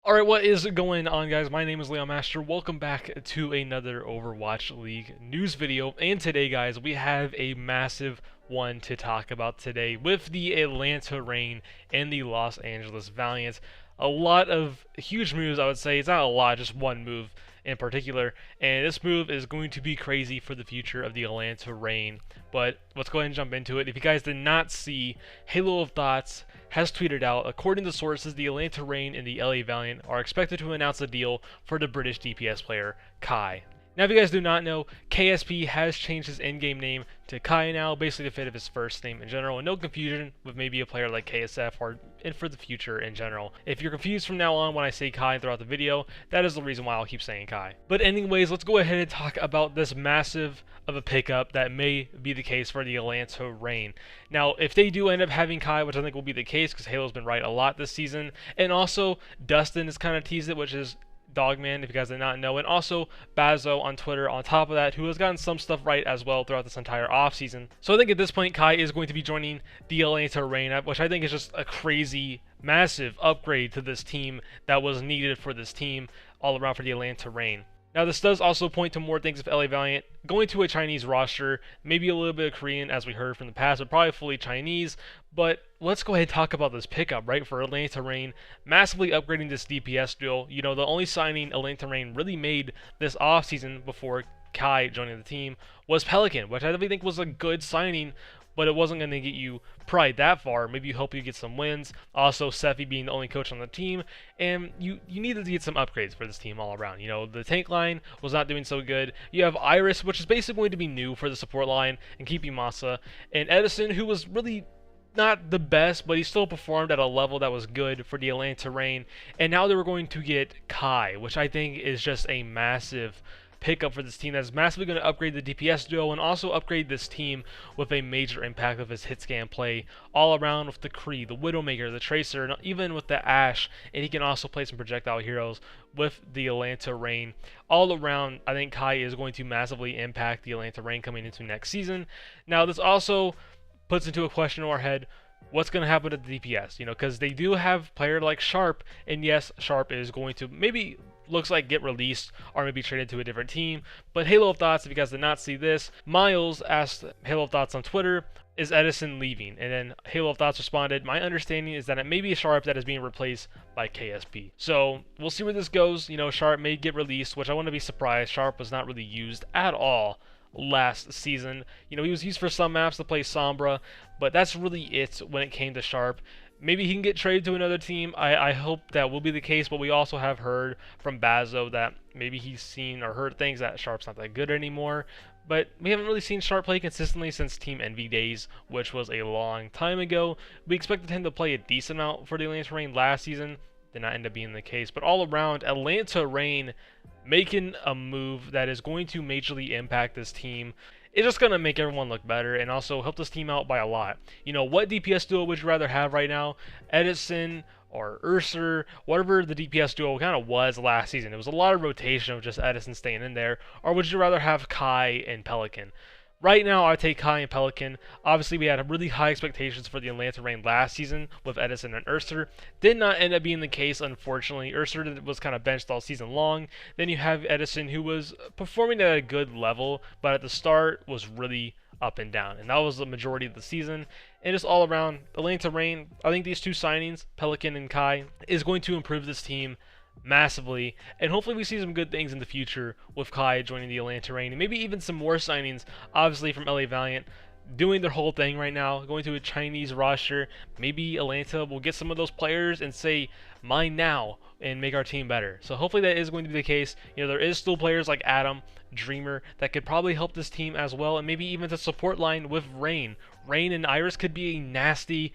Alright, what is going on, guys? My name is Leon Master. Welcome back to another Overwatch League news video. And today, guys, we have a massive one to talk about today with the Atlanta Reign and the Los Angeles Valiant. A lot of huge moves, I would say. It's not a lot, just one move in particular. And this move is going to be crazy for the future of the Atlanta Reign. But let's go ahead and jump into it. If you guys did not see, Halo of Thoughts has tweeted out, according to sources, the Atlanta Reign and the LA Valiant are expected to announce a deal for the British DPS player, Kai. Now, if you guys do not know, KSP has changed his in-game name to Kai now, basically to fit of his first name in general, and no confusion with maybe a player like KSF or and for the future in general. If you're confused from now on when I say Kai throughout the video, that is the reason why I'll keep saying Kai. But anyways, let's go ahead and talk about this massive of a pickup that may be the case for the Atlanta Reign. Now, if they do end up having Kai, which I think will be the case because Halo's been right a lot this season, and also Dustin has kind of teased it, which is Dogman, if you guys did not know, and also Bazo on Twitter on top of that, who has gotten some stuff right as well throughout this entire offseason. So I think at this point, Kai is going to be joining the Atlanta Reign, which I think is just a crazy, massive upgrade to this team that was needed for this team all around for the Atlanta Reign. Now, this does also point to more things with LA Valiant going to a Chinese roster, maybe a little bit of Korean as we heard from the past, but probably fully Chinese. But let's go ahead and talk about this pickup, right, for Atlanta Reign, massively upgrading this DPS duel. You know, the only signing Atlanta Reign really made this offseason before Kai joining the team was Pelican, which I think was a good signing, but it wasn't going to get you probably that far. Maybe help you get some wins. Also, Sephi being the only coach on the team, and you needed to get some upgrades for this team all around. You know, the tank line was not doing so good. You have Iris, which is basically going to be new for the support line, and keeping Masa, and Edison, who was really not the best, but he still performed at a level that was good for the Atlanta Reign. And now they were going to get Kai, which I think is just a massive pickup for this team that's massively going to upgrade the DPS duo and also upgrade this team with a major impact of his hit scan play all around with the Kree, the Widowmaker, the Tracer, and even with the Ashe, and he can also play some projectile heroes with the Atlanta Reign. All around, I think Kai is going to massively impact the Atlanta Reign coming into next season. Now, this also puts into a question in our head, what's going to happen to the DPS? You know, because they do have player like Sharp, and yes, Sharp is going to maybe looks like get released or maybe traded to a different team. But Halo of Thoughts, if you guys did not see this, Miles asked Halo of Thoughts on Twitter, is Edison leaving? And then Halo of Thoughts responded, my understanding is that it may be Sharp that is being replaced by KSP. So we'll see where this goes. You know, Sharp may get released, which I wouldn't be surprised. Sharp was not really used at all last season. You know, he was used for some maps to play Sombra, but that's really it when it came to Sharp. Maybe he can get traded to another team. I hope that will be the case, but we also have heard from Bazo that maybe he's seen or heard things that Sharp's not that good anymore. But we haven't really seen Sharp play consistently since Team Envy days, which was a long time ago. We expected him to play a decent amount for the Atlanta Reign last season. Did not end up being the case. But all around, Atlanta Reign making a move that is going to majorly impact this team. It's just going to make everyone look better and also help this team out by a lot. You know, what DPS duo would you rather have right now? Edison or Urser, whatever the DPS duo kind of was last season. It was a lot of rotation of just Edison staying in there. Or would you rather have Kai and Pelican? Right now, I take Kai and Pelican. Obviously, we had really high expectations for the Atlanta Reign last season with Edison and Urser. Did not end up being the case, unfortunately. Urser was kind of benched all season long. Then you have Edison, who was performing at a good level, but at the start was really up and down. And that was the majority of the season. And just all around, Atlanta Reign, I think these two signings, Pelican and Kai, is going to improve this team massively, and hopefully we see some good things in the future with Kai joining the Atlanta Reign, and maybe even some more signings, obviously from LA Valiant doing their whole thing right now, going to a Chinese roster. Maybe Atlanta will get some of those players and say, mine now, and make our team better. So hopefully that is going to be the case. You know, there is still players like Adam, Dreamer, that could probably help this team as well, and maybe even the support line with Rain. Rain and Iris could be a nasty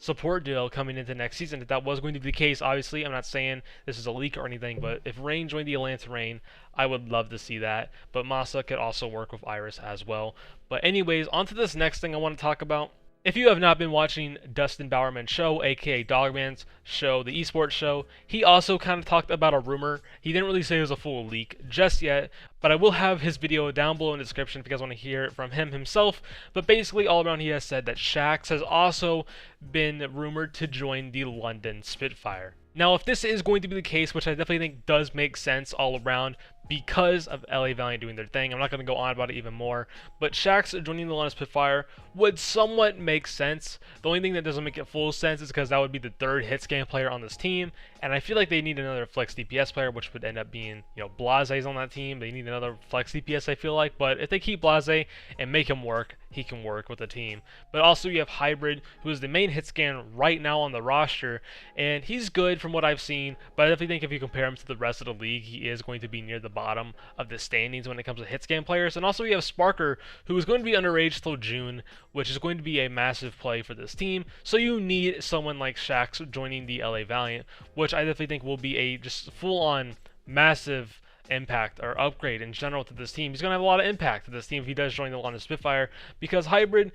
support duo coming into next season. If that was going to be the case, obviously, I'm not saying this is a leak or anything, but if Rain joined the Atlanta Reign, I would love to see that. But Masa could also work with Iris as well. But anyways, on to this next thing I want to talk about. If you have not been watching Dustin Bowerman's show, aka Dogman's show, the esports show, he also kind of talked about a rumor. He didn't really say it was a full leak just yet, but I will have his video down below in the description if you guys want to hear it from him himself. But basically, all around, he has said that Shax has also been rumored to join the London Spitfire. Now, if this is going to be the case, which I definitely think does make sense all around because of LA Valiant doing their thing, I'm not going to go on about it even more, but Shax joining the London Spitfire would somewhat make sense. The only thing that doesn't make it full sense is because that would be the third hit scan player on this team, and I feel like they need another flex DPS player, which would end up being, Blaze's on that team. They need another flex DPS, I feel like, but if they keep Blaze and make him work, he can work with the team. But also you have Hybrid, who is the main hit scan right now on the roster, and he's good from what I've seen, but I definitely think if you compare him to the rest of the league, he is going to be near the bottom of the standings when it comes to hit scan players. And also you have Sparker, who is going to be underage till June, which is going to be a massive play for this team. So you need someone like Shax joining the LA Valiant, which I definitely think will be a just full-on massive impact or upgrade in general to this team. He's going to have a lot of impact to this team if he does join the London Spitfire, because Hybrid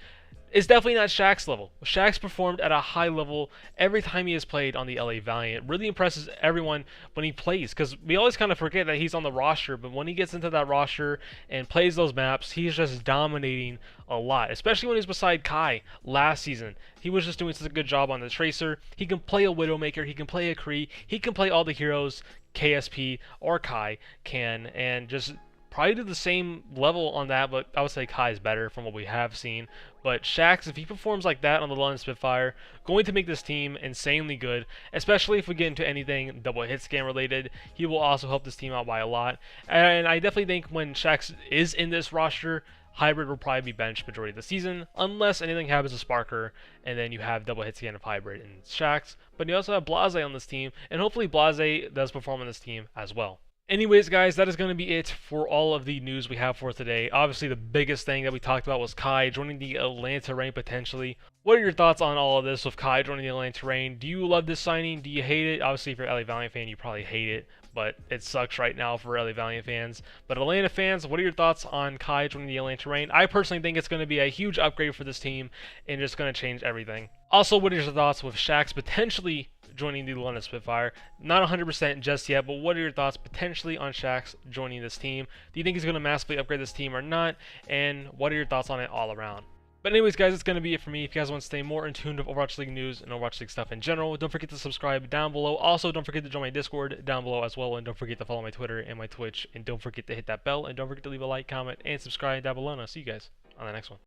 is definitely not Shax level. Shax performed at a high level every time he has played on the LA Valiant. Really impresses everyone when he plays, because we always kind of forget that he's on the roster, but when he gets into that roster and plays those maps, he's just dominating a lot, especially when he's beside Kai last season. He was just doing such a good job on the Tracer. He can play a Widowmaker, he can play a Kree, he can play all the heroes KSP or Kai can, and just probably do the same level on that, but I would say Kai is better from what we have seen. But Shax, if he performs like that on the London Spitfire, going to make this team insanely good, especially if we get into anything double hit scan related. He will also help this team out by a lot. And I definitely think when Shax is in this roster, Hybrid will probably be benched majority of the season, unless anything happens to Sparker, and then you have double hit scan of Hybrid and Shax. But you also have Blaze on this team, and hopefully Blaze does perform on this team as well. Anyways, guys, that is going to be it for all of the news we have for today. Obviously, the biggest thing that we talked about was Kai joining the Atlanta Reign potentially. What are your thoughts on all of this with Kai joining the Atlanta Reign? Do you love this signing? Do you hate it? Obviously, if you're an LA Valiant fan, you probably hate it, but it sucks right now for LA Valiant fans. But Atlanta fans, what are your thoughts on Kai joining the Atlanta Reign? I personally think it's going to be a huge upgrade for this team and just going to change everything. Also, what are your thoughts with Shax potentially joining the London Spitfire? Not 100% just yet, but what are your thoughts potentially on Shax joining this team? Do you think he's going to massively upgrade this team or not? And what are your thoughts on it all around? But anyways, guys, that's going to be it for me. If you guys want to stay more in tune with Overwatch League news and Overwatch League stuff in general, don't forget to subscribe down below. Also, don't forget to join my Discord down below as well, and don't forget to follow my Twitter and my Twitch, and don't forget to hit that bell, and don't forget to leave a like, comment, and subscribe down below, and I'll see you guys on the next one.